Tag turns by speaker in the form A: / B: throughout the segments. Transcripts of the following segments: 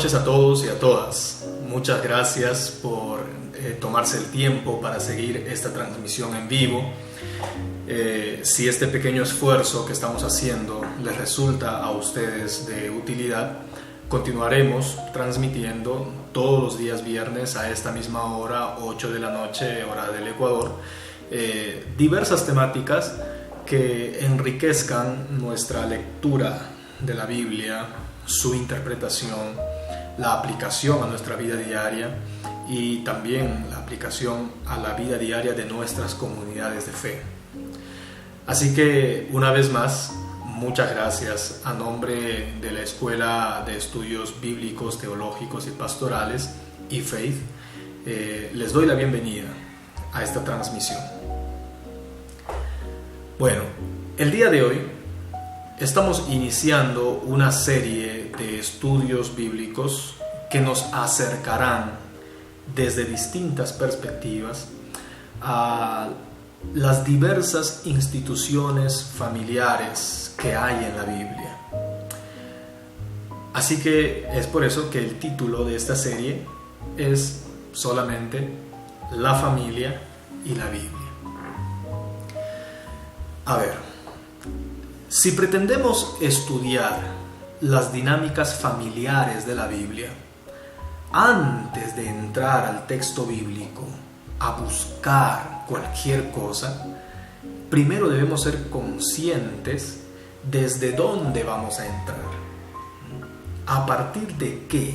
A: noches a todos y a todas. Muchas gracias por tomarse el tiempo para seguir esta transmisión en vivo. Si este pequeño esfuerzo que estamos haciendo les resulta a ustedes de utilidad, continuaremos transmitiendo todos los días viernes a esta misma hora, 8 de la noche, hora del Ecuador, diversas temáticas que enriquezcan nuestra lectura de la Biblia, su interpretación, la aplicación a nuestra vida diaria y también la aplicación a la vida diaria de nuestras comunidades de fe. Así que, una vez más, muchas gracias a nombre de la Escuela de Estudios Bíblicos, Teológicos y Pastorales, eFaith, les doy la bienvenida a esta transmisión. Bueno, el día de hoy estamos iniciando una serie de estudios bíblicos que nos acercarán desde distintas perspectivas a las diversas instituciones familiares que hay en la Biblia. Así que es por eso que el título de esta serie es solamente La familia y la Biblia. A ver, si pretendemos estudiar las dinámicas familiares de la Biblia, antes de entrar al texto bíblico a buscar cualquier cosa, primero debemos ser conscientes desde dónde vamos a entrar. ¿A partir de qué?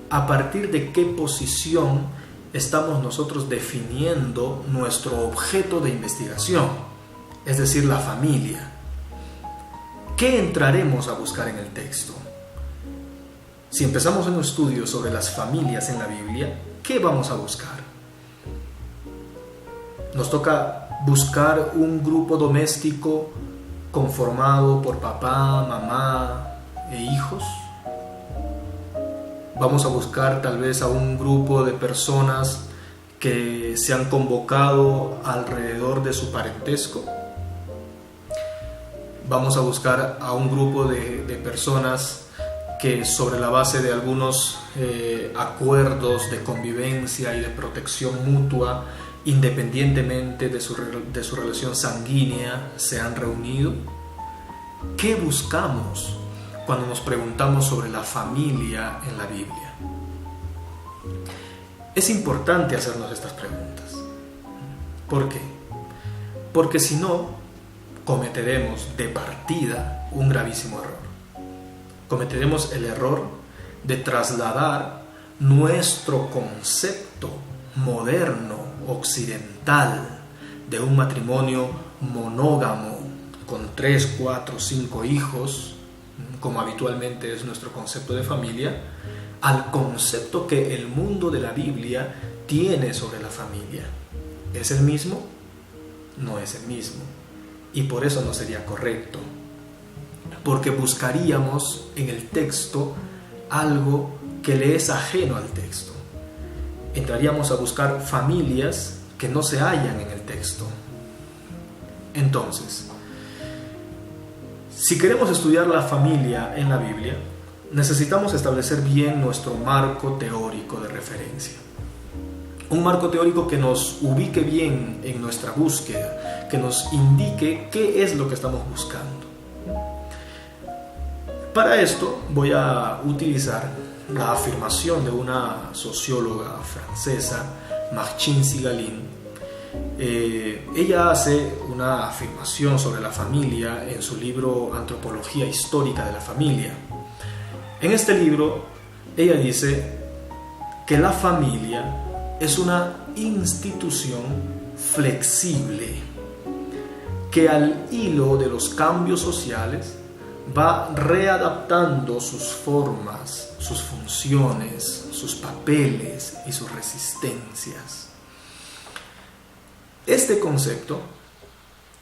A: ¿A partir de qué posición estamos nosotros definiendo nuestro objeto de investigación? Es decir, la familia. ¿Qué entraremos a buscar en el texto? Si empezamos un estudio sobre las familias en la Biblia, ¿qué vamos a buscar? Nos toca buscar un grupo doméstico conformado por papá, mamá e hijos. Vamos a buscar tal vez a un grupo de personas que se han convocado alrededor de su parentesco. Vamos a buscar a un grupo de personas que sobre la base de algunos acuerdos de convivencia y de protección mutua, independientemente de su relación sanguínea, se han reunido. ¿Qué buscamos cuando nos preguntamos sobre la familia en la Biblia? Es importante hacernos estas preguntas. ¿Por qué? Porque si no, cometeremos de partida un gravísimo error. Cometeremos el error de trasladar nuestro concepto moderno, occidental, de un matrimonio monógamo con 3, 4, 5 hijos, como habitualmente es nuestro concepto de familia, al concepto que el mundo de la Biblia tiene sobre la familia. ¿Es el mismo? No es el mismo. Y por eso no sería correcto, porque buscaríamos en el texto algo que le es ajeno al texto. Entraríamos a buscar familias que no se hallan en el texto. Entonces, si queremos estudiar la familia en la Biblia, necesitamos establecer bien nuestro marco teórico de referencia. Un marco teórico que nos ubique bien en nuestra búsqueda, que nos indique qué es lo que estamos buscando. Para esto voy a utilizar la afirmación de una socióloga francesa, Martine Sigalin. Ella hace una afirmación sobre la familia en su libro Antropología Histórica de la Familia. En este libro, ella dice que la familia es una institución flexible que al hilo de los cambios sociales va readaptando sus formas, sus funciones, sus papeles y sus resistencias. Este concepto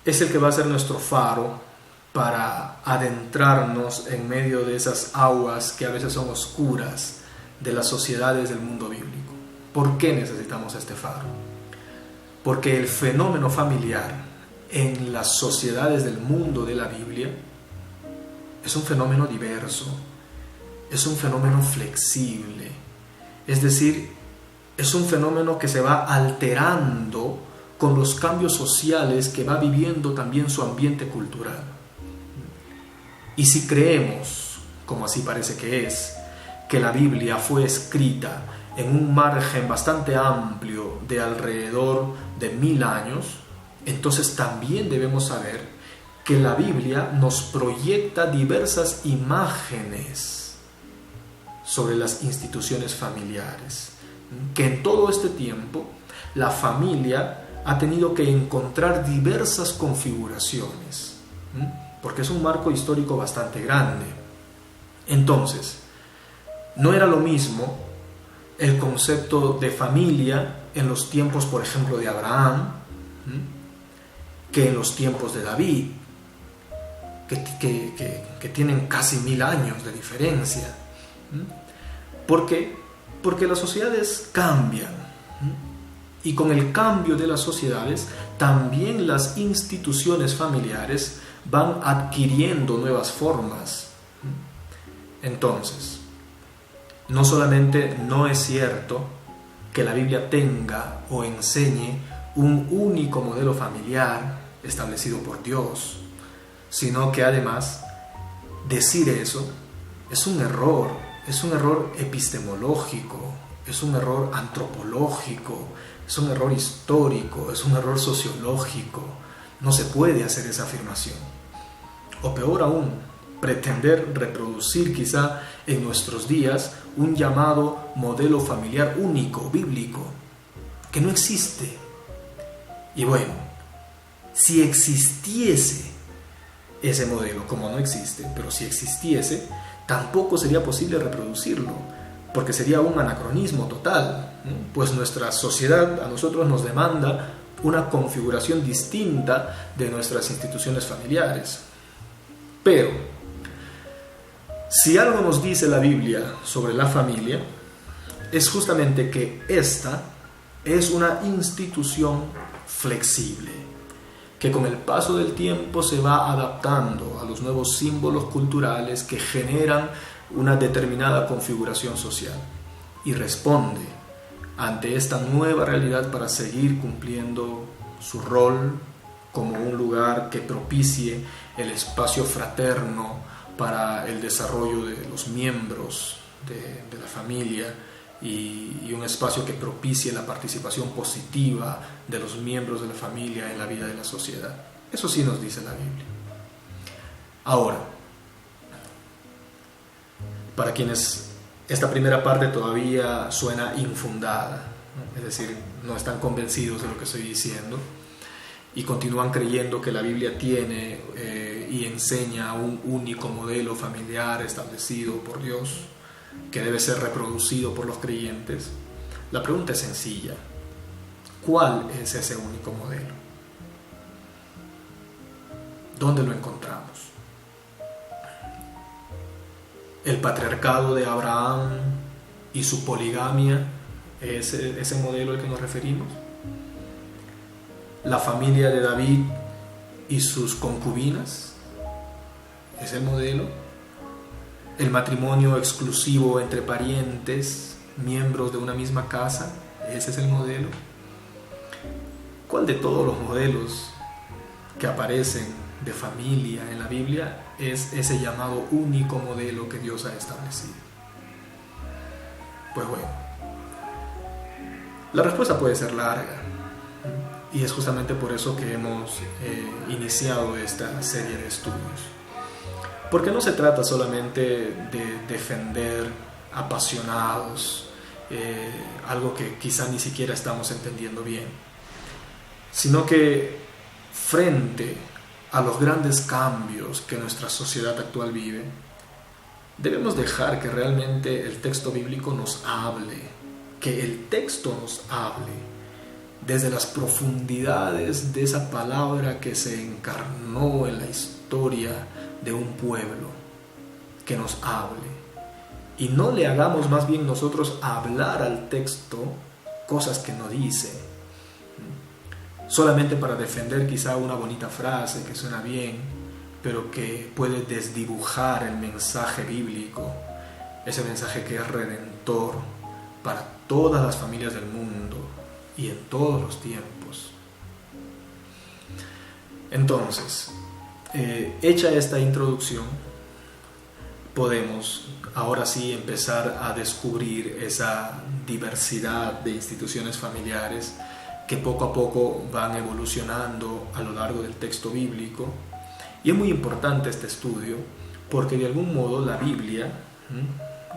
A: es el que va a ser nuestro faro para adentrarnos en medio de esas aguas que a veces son oscuras de las sociedades del mundo bíblico. ¿Por qué necesitamos este faro? Porque el fenómeno familiar en las sociedades del mundo de la Biblia es un fenómeno diverso, es un fenómeno flexible, es decir, es un fenómeno que se va alterando con los cambios sociales que va viviendo también su ambiente cultural. Y si creemos, como así parece que es, que la Biblia fue escrita en un margen bastante amplio de alrededor de 1000 años, entonces también debemos saber que la Biblia nos proyecta diversas imágenes sobre las instituciones familiares, que en todo este tiempo la familia ha tenido que encontrar diversas configuraciones, porque es un marco histórico bastante grande. Entonces, no era lo mismo el concepto de familia en los tiempos, por ejemplo, de Abraham, que en los tiempos de David, que tienen casi 1000 años de diferencia. ¿Por qué? Porque las sociedades cambian, y con el cambio de las sociedades también las instituciones familiares van adquiriendo nuevas formas. Entonces, no solamente no es cierto que la Biblia tenga o enseñe un único modelo familiar establecido por Dios, sino que además decir eso es un error epistemológico, es un error antropológico, es un error histórico, es un error sociológico. No se puede hacer esa afirmación. O peor aún, pretender reproducir quizá en nuestros días un llamado modelo familiar único, bíblico, que no existe. Y bueno, si existiese ese modelo, como no existe, pero si existiese, tampoco sería posible reproducirlo, porque sería un anacronismo total, pues nuestra sociedad a nosotros nos demanda una configuración distinta de nuestras instituciones familiares. Pero, si algo nos dice la Biblia sobre la familia, es justamente que esta es una institución flexible, que con el paso del tiempo se va adaptando a los nuevos símbolos culturales que generan una determinada configuración social y responde ante esta nueva realidad para seguir cumpliendo su rol como un lugar que propicie el espacio fraterno para el desarrollo de los miembros de la familia y un espacio que propicie la participación positiva de los miembros de la familia en la vida de la sociedad. Eso sí nos dice la Biblia. Ahora, para quienes esta primera parte todavía suena infundada, es decir, no están convencidos de lo que estoy diciendo y continúan creyendo que la Biblia tiene y enseña un único modelo familiar establecido por Dios, que debe ser reproducido por los creyentes, la pregunta es sencilla: ¿cuál es ese único modelo? ¿Dónde lo encontramos? ¿El patriarcado de Abraham y su poligamia es ese modelo al que nos referimos? ¿La familia de David y sus concubinas es el modelo? ¿El matrimonio exclusivo entre parientes, miembros de una misma casa, ese es el modelo? ¿Cuál de todos los modelos que aparecen de familia en la Biblia es ese llamado único modelo que Dios ha establecido? Pues bueno, la respuesta puede ser larga, y es justamente por eso que hemos iniciado esta serie de estudios. Porque no se trata solamente de defender apasionados algo que quizá ni siquiera estamos entendiendo bien, sino que frente a los grandes cambios que nuestra sociedad actual vive, debemos dejar que realmente el texto bíblico nos hable, que el texto nos hable desde las profundidades de esa palabra que se encarnó en la historia de un pueblo, que nos hable, y no le hagamos más bien nosotros hablar al texto cosas que no dice, solamente para defender quizá una bonita frase que suena bien, pero que puede desdibujar el mensaje bíblico ese mensaje que es redentor para todas las familias del mundo y en todos los tiempos. Entonces, hecha esta introducción, podemos ahora sí empezar a descubrir esa diversidad de instituciones familiares que poco a poco van evolucionando a lo largo del texto bíblico. Y es muy importante este estudio porque de algún modo la Biblia,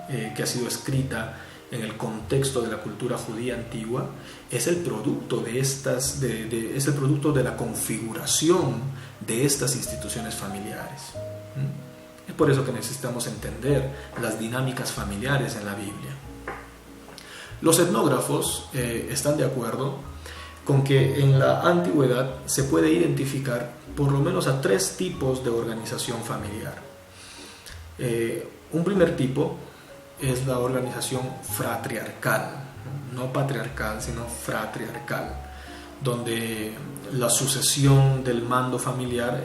A: que ha sido escrita en el contexto de la cultura judía antigua, es el producto es el producto de la configuración de estas instituciones familiares. Es por eso que necesitamos entender las dinámicas familiares en la Biblia. Los etnógrafos están de acuerdo con que en la antigüedad se puede identificar por lo menos a 3 tipos de organización familiar. Un primer tipo es la organización fratriarcal, no patriarcal, sino fratriarcal, donde la sucesión del mando familiar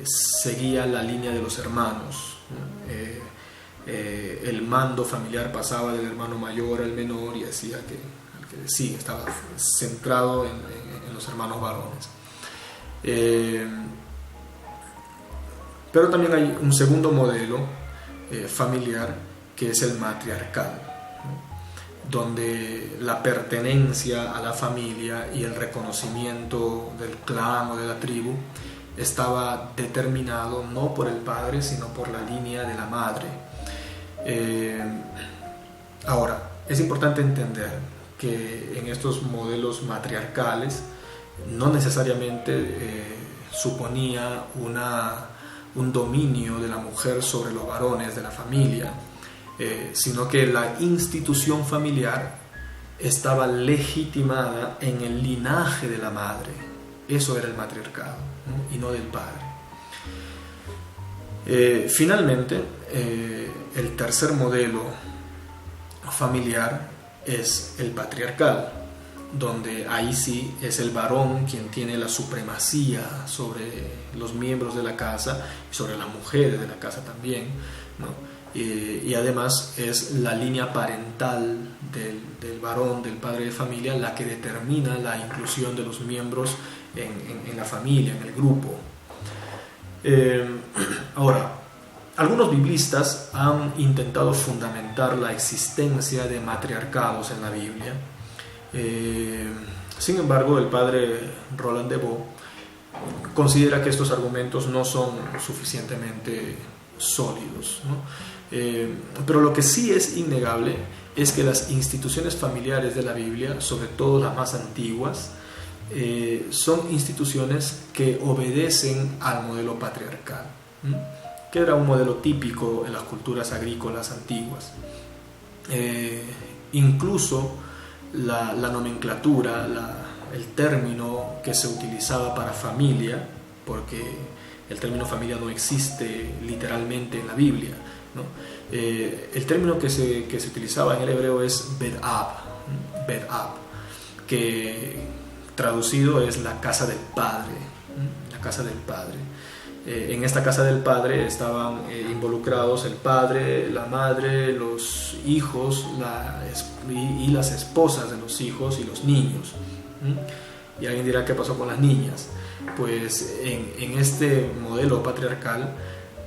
A: seguía la línea de los hermanos. El mando familiar pasaba del hermano mayor al menor y hacía que sí, estaba centrado en los hermanos varones. Pero también hay un segundo modelo familiar que es el matriarcal, donde la pertenencia a la familia y el reconocimiento del clan o de la tribu estaba determinado no por el padre, sino por la línea de la madre. Ahora, es importante entender que en estos modelos matriarcales no necesariamente suponía un dominio de la mujer sobre los varones de la familia, sino que la institución familiar estaba legitimada en el linaje de la madre. Eso era el matriarcado, ¿no? Y no del padre. Finalmente, el tercer modelo familiar es el patriarcal, donde ahí sí es el varón quien tiene la supremacía sobre los miembros de la casa y sobre las mujeres de la casa también, ¿no? Y además es la línea parental del varón, del padre de familia, la que determina la inclusión de los miembros en la familia, en el grupo. Ahora, algunos biblistas han intentado fundamentar la existencia de matriarcados en la Biblia. Sin embargo, el padre Roland de Vaux considera que estos argumentos no son suficientemente sólidos, ¿no? Pero lo que sí es innegable es que las instituciones familiares de la Biblia, sobre todo las más antiguas, son instituciones que obedecen al modelo patriarcal, que era un modelo típico en las culturas agrícolas antiguas. Incluso la nomenclatura, el término que se utilizaba para familia, porque el término familia no existe literalmente en la Biblia, ¿no? El término que se utilizaba en el hebreo es bed'ab, que traducido es la casa del padre, la casa del padre. En esta casa del padre estaban involucrados el padre, la madre, los hijos y las esposas de los hijos y los niños. Y alguien dirá, ¿qué pasó con las niñas? Pues en este modelo patriarcal,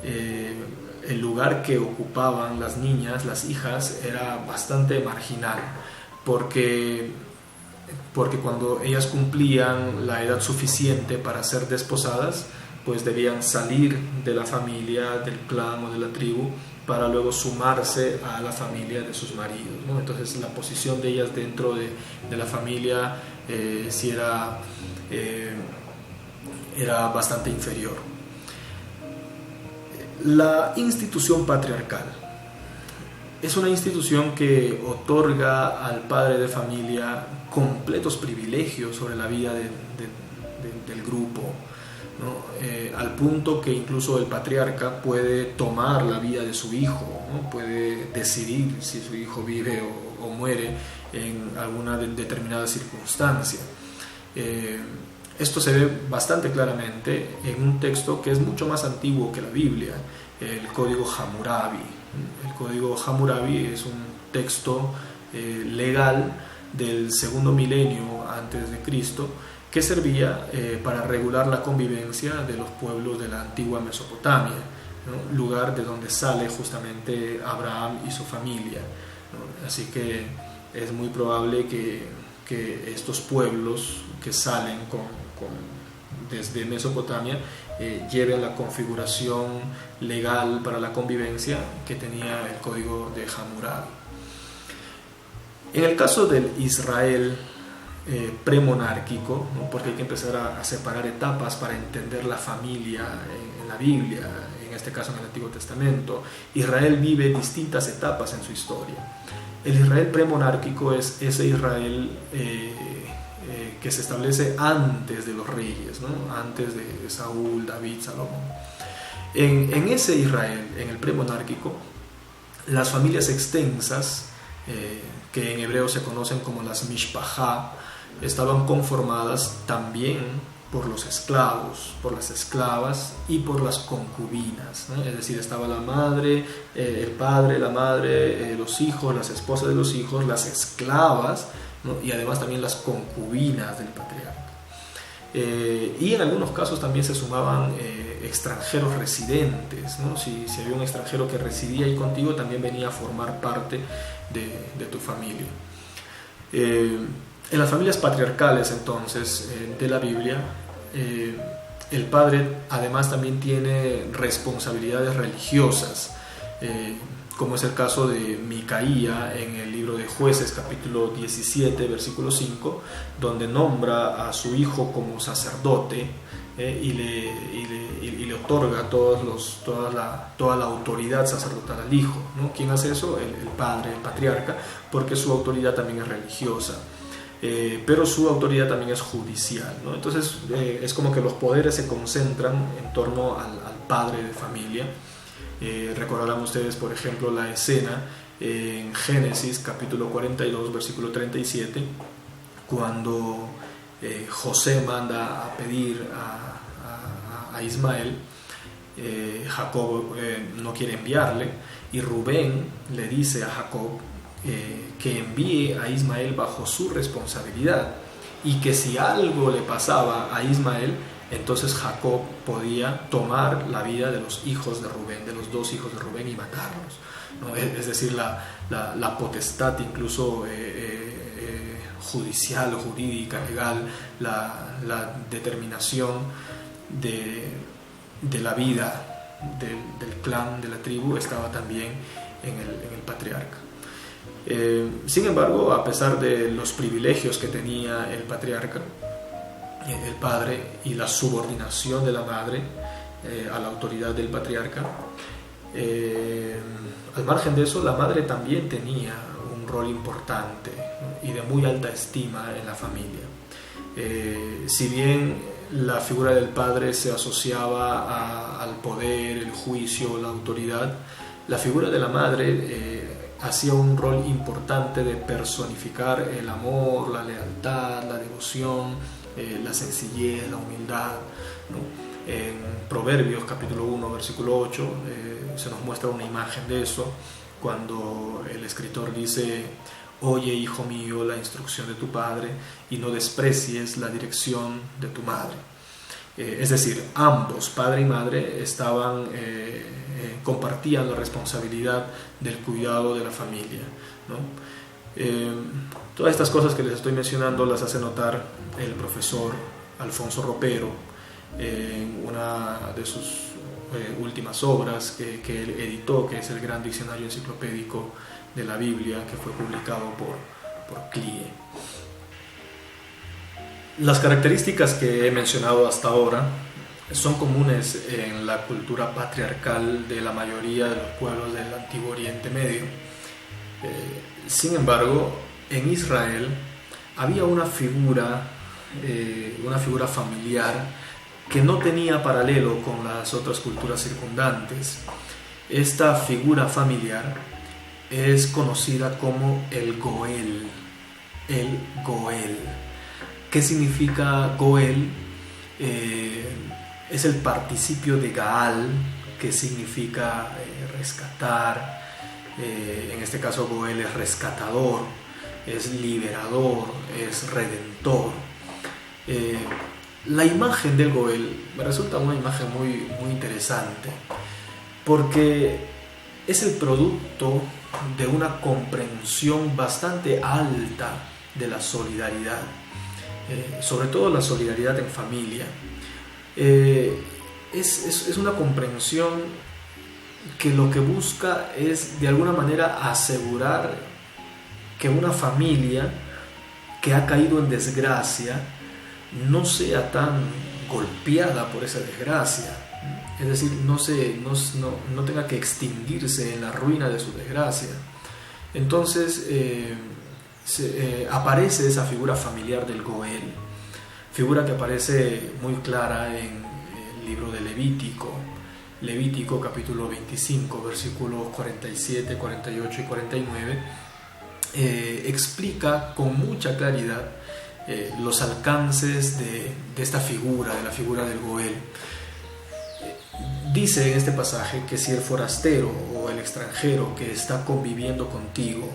A: el lugar que ocupaban las niñas, las hijas, era bastante marginal, porque cuando ellas cumplían la edad suficiente para ser desposadas, pues debían salir de la familia, del clan o de la tribu, para luego sumarse a la familia de sus maridos, ¿no? Entonces la posición de ellas dentro de la familia sí era bastante inferior. La institución patriarcal es una institución que otorga al padre de familia completos privilegios sobre la vida del grupo, ¿no? Al punto que incluso el patriarca puede tomar la vida de su hijo, ¿no? Puede decidir si su hijo vive o muere en alguna determinada circunstancia. Esto se ve bastante claramente en un texto que es mucho más antiguo que la Biblia, el Código Hammurabi, El Código Hammurabi es un texto legal del segundo milenio antes de Cristo, que servía para regular la convivencia de los pueblos de la antigua Mesopotamia, ¿no? Lugar de donde sale justamente Abraham y su familia, ¿no? Así que es muy probable que estos pueblos que salen desde Mesopotamia lleven la configuración legal para la convivencia que tenía el Código de Hammurabi. En el caso del Israel premonárquico, ¿no? Porque hay que empezar a separar etapas para entender la familia en la Biblia, en este caso en el Antiguo Testamento. Israel vive distintas etapas en su historia. El Israel premonárquico es ese Israel que se establece antes de los reyes, ¿no? Antes de Saúl, David, Salomón. En ese Israel, en el premonárquico, las familias extensas, que en hebreo se conocen como las mishpajá, estaban conformadas también por los esclavos, por las esclavas y por las concubinas, ¿no? Es decir, estaba la madre, el padre, la madre, los hijos, las esposas de los hijos, las esclavas, ¿no? Y además también las concubinas del patriarca. Y en algunos casos también se sumaban extranjeros residentes, ¿no? Si había un extranjero que residía ahí contigo, también venía a formar parte de tu familia. En las familias patriarcales, entonces, de la Biblia, el padre además también tiene responsabilidades religiosas, como es el caso de Micaía en el libro de Jueces, capítulo 17, versículo 5, donde nombra a su hijo como sacerdote, y le otorga toda la autoridad sacerdotal al hijo, ¿no? ¿Quién hace eso? El padre, el patriarca, porque su autoridad también es religiosa. Pero su autoridad también es judicial, ¿no? Entonces es como que los poderes se concentran en torno al padre de familia. Recordarán ustedes, por ejemplo, la escena en Génesis capítulo 42 versículo 37, cuando José manda a pedir a Ismael. Jacob no quiere enviarle, y Rubén le dice a Jacob que envíe a Ismael bajo su responsabilidad, y que si algo le pasaba a Ismael, entonces Jacob podía tomar la vida de los hijos de Rubén, de los dos hijos de Rubén, y matarlos, ¿no? Es decir, la potestad incluso judicial o jurídica, legal, la determinación de la vida del clan, de la tribu, estaba también en el patriarca. Sin embargo, a pesar de los privilegios que tenía el patriarca, el padre, y la subordinación de la madre a la autoridad del patriarca, al margen de eso, la madre también tenía un rol importante, ¿no? Y de muy alta estima en la familia. Si bien la figura del padre se asociaba al poder, el juicio, la autoridad, la figura de la madre hacía un rol importante de personificar el amor, la lealtad, la devoción, la sencillez, la humildad, ¿no? En Proverbios capítulo 1 versículo 8 se nos muestra una imagen de eso, cuando el escritor dice: oye, hijo mío, la instrucción de tu padre, y no desprecies la dirección de tu madre. Es decir, ambos, padre y madre, compartían la responsabilidad del cuidado de la familia, ¿no? Todas estas cosas que les estoy mencionando las hace notar el profesor Alfonso Ropero en una de sus últimas obras que él editó, que es el Gran Diccionario Enciclopédico de la Biblia, que fue publicado por CLIE. Las características que he mencionado hasta ahora son comunes en la cultura patriarcal de la mayoría de los pueblos del Antiguo Oriente Medio. Sin embargo, en Israel había una figura familiar que no tenía paralelo con las otras culturas circundantes. Esta figura familiar es conocida como el Goel. El Goel. ¿Qué significa Goel? Es el participio de Gaal, que significa rescatar, En este caso Goel es rescatador, es liberador, es redentor. La imagen del Goel me resulta una imagen muy, muy interesante, porque es el producto de una comprensión bastante alta de la solidaridad, sobre todo la solidaridad en familia. Es una comprensión que lo que busca es de alguna manera asegurar que una familia que ha caído en desgracia no sea tan golpeada por esa desgracia, es decir, no tenga que extinguirse en la ruina de su desgracia. Entonces aparece esa figura familiar del Goel, figura que aparece muy clara en el libro de Levítico capítulo 25, versículos 47, 48 y 49, explica con mucha claridad los alcances de esta figura, de la figura del Goel. Dice en este pasaje que si el forastero o el extranjero que está conviviendo contigo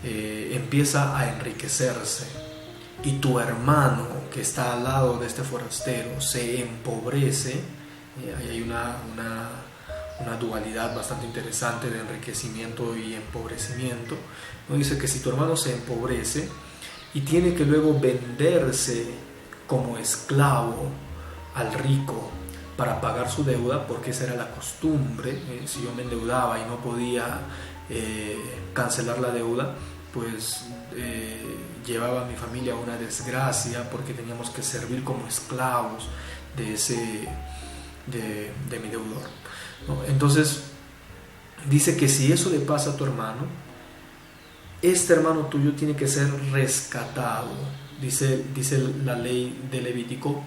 A: empieza a enriquecerse y tu hermano que está al lado de este forastero se empobrece, ahí hay una dualidad bastante interesante de enriquecimiento y empobrecimiento. ¿No? Dice que si tu hermano se empobrece y tiene que luego venderse como esclavo al rico para pagar su deuda, porque esa era la costumbre, si yo me endeudaba y no podía cancelar la deuda, pues llevaba a mi familia a una desgracia, porque teníamos que servir como esclavos de mi deudor, ¿no? Entonces dice que si eso le pasa a tu hermano, este hermano tuyo tiene que ser rescatado. Dice la ley de Levítico,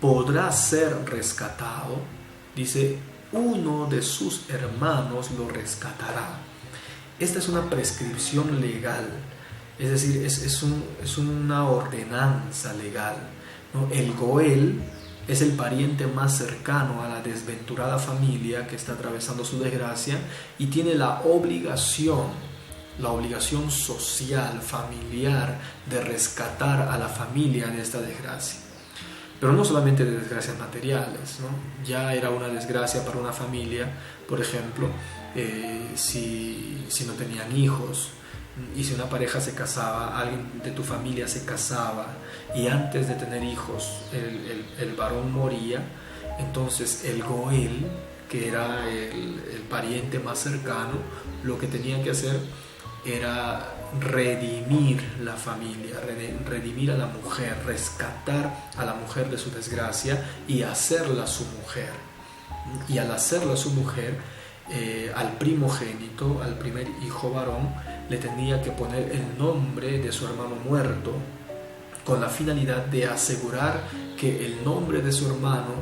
A: podrá ser rescatado. Dice, uno de sus hermanos lo rescatará. Esta es una prescripción legal, es decir, es una ordenanza legal, ¿no? El Goel es el pariente más cercano a la desventurada familia que está atravesando su desgracia y tiene la obligación social, familiar, de rescatar a la familia de esta desgracia. Pero no solamente de desgracias materiales, ¿no? Ya era una desgracia para una familia, por ejemplo, si no tenían hijos, y si una pareja se casaba, alguien de tu familia se casaba y antes de tener hijos el varón moría, entonces el Goel, que era el pariente más cercano, lo que tenía que hacer era redimir la familia, redimir a la mujer, rescatar a la mujer de su desgracia y hacerla su mujer. Y al hacerla su mujer, al primogénito, al primer hijo varón, le tenía que poner el nombre de su hermano muerto, con la finalidad de asegurar que el nombre de su hermano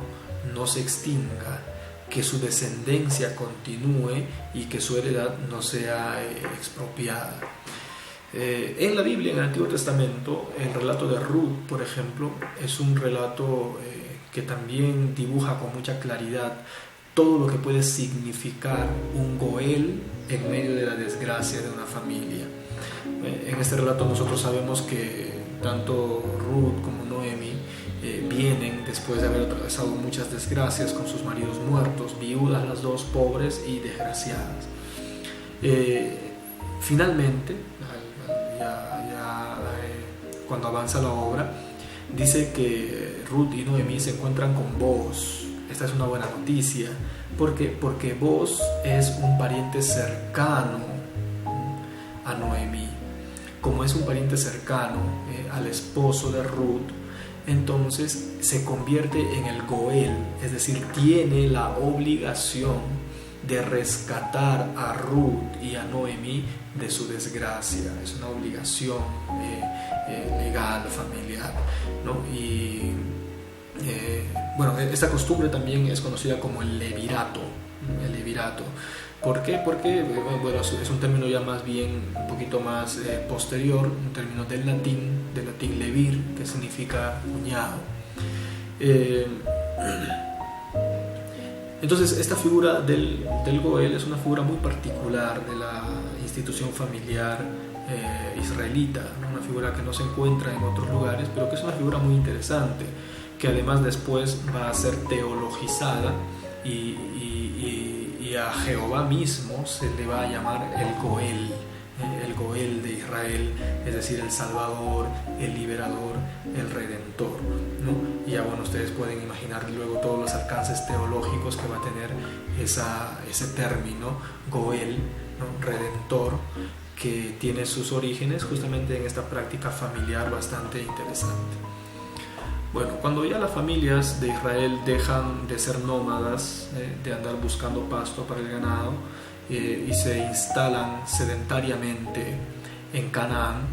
A: no se extinga, que su descendencia continúe y que su heredad no sea expropiada. En la Biblia, en el Antiguo Testamento, el relato de Ruth, por ejemplo, es un relato que también dibuja con mucha claridad todo lo que puede significar un Goel en medio de la desgracia de una familia. En este relato nosotros sabemos que tanto Ruth como Noemi vienen después de haber atravesado muchas desgracias con sus maridos muertos, viudas las dos, pobres y desgraciadas. Finalmente, cuando avanza la obra, dice que Ruth y Noemi se encuentran con Boaz. Esta es una buena noticia, porque Boaz es un pariente cercano a Noemi. Como es un pariente cercano al esposo de Ruth, entonces se convierte en el Goel, es decir, tiene la obligación de rescatar a Ruth y a Noemi de su desgracia. Es una obligación legal, familiar, ¿no? Y bueno, esta costumbre también es conocida como el levirato. ¿Por qué? Porque bueno, es un término ya más bien un poquito más posterior, un término del latín levir, que significa cuñado. Entonces esta figura del Goel es una figura muy particular de la institución familiar israelita, ¿no? Una figura que no se encuentra en otros lugares, pero que es una figura muy interesante, que además después va a ser teologizada y a Jehová mismo se le va a llamar el Goel de Israel, es decir, el Salvador, el Liberador, el Redentor, ¿no? Y ya bueno, ustedes pueden imaginar luego todos los alcances teológicos que va a tener ese término, Goel, ¿no? Redentor, que tiene sus orígenes justamente en esta práctica familiar bastante interesante. Bueno, cuando ya las familias de Israel dejan de ser nómadas, de andar buscando pasto para el ganado, y se instalan sedentariamente en Canaán,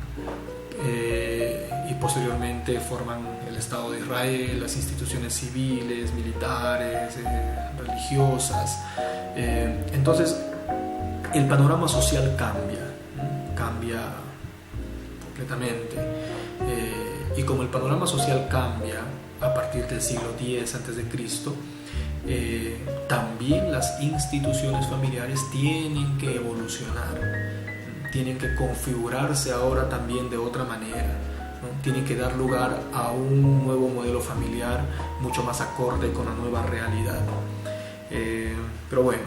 A: y posteriormente forman el Estado de Israel, las instituciones civiles, militares, religiosas, entonces el panorama social cambia completamente, y como el panorama social cambia a partir del siglo X a.C., también las instituciones familiares tienen que evolucionar, tienen que configurarse ahora también de otra manera, ¿no? Tienen que dar lugar a un nuevo modelo familiar mucho más acorde con la nueva realidad. Pero bueno,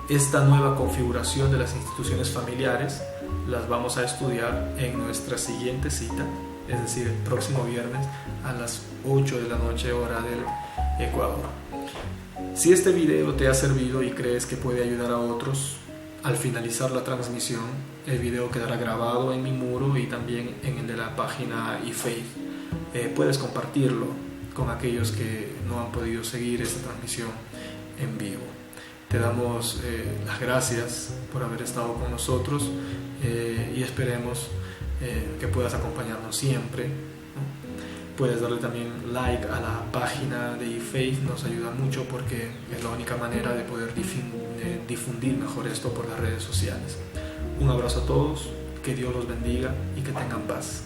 A: esta nueva configuración de las instituciones familiares las vamos a estudiar en nuestra siguiente cita, es decir, el próximo viernes a las 8 de la noche, hora del Ecuador. Si este video te ha servido y crees que puede ayudar a otros, al finalizar la transmisión, el video quedará grabado en mi muro y también en el de la página eFaith. Puedes compartirlo con aquellos que no han podido seguir esta transmisión en vivo. Te damos las gracias por haber estado con nosotros, y esperemos que puedas acompañarnos siempre, ¿no? Puedes darle también like a la página de eFaith, nos ayuda mucho porque es la única manera de poder difundir mejor esto por las redes sociales. Un abrazo a todos, que Dios los bendiga y que tengan paz.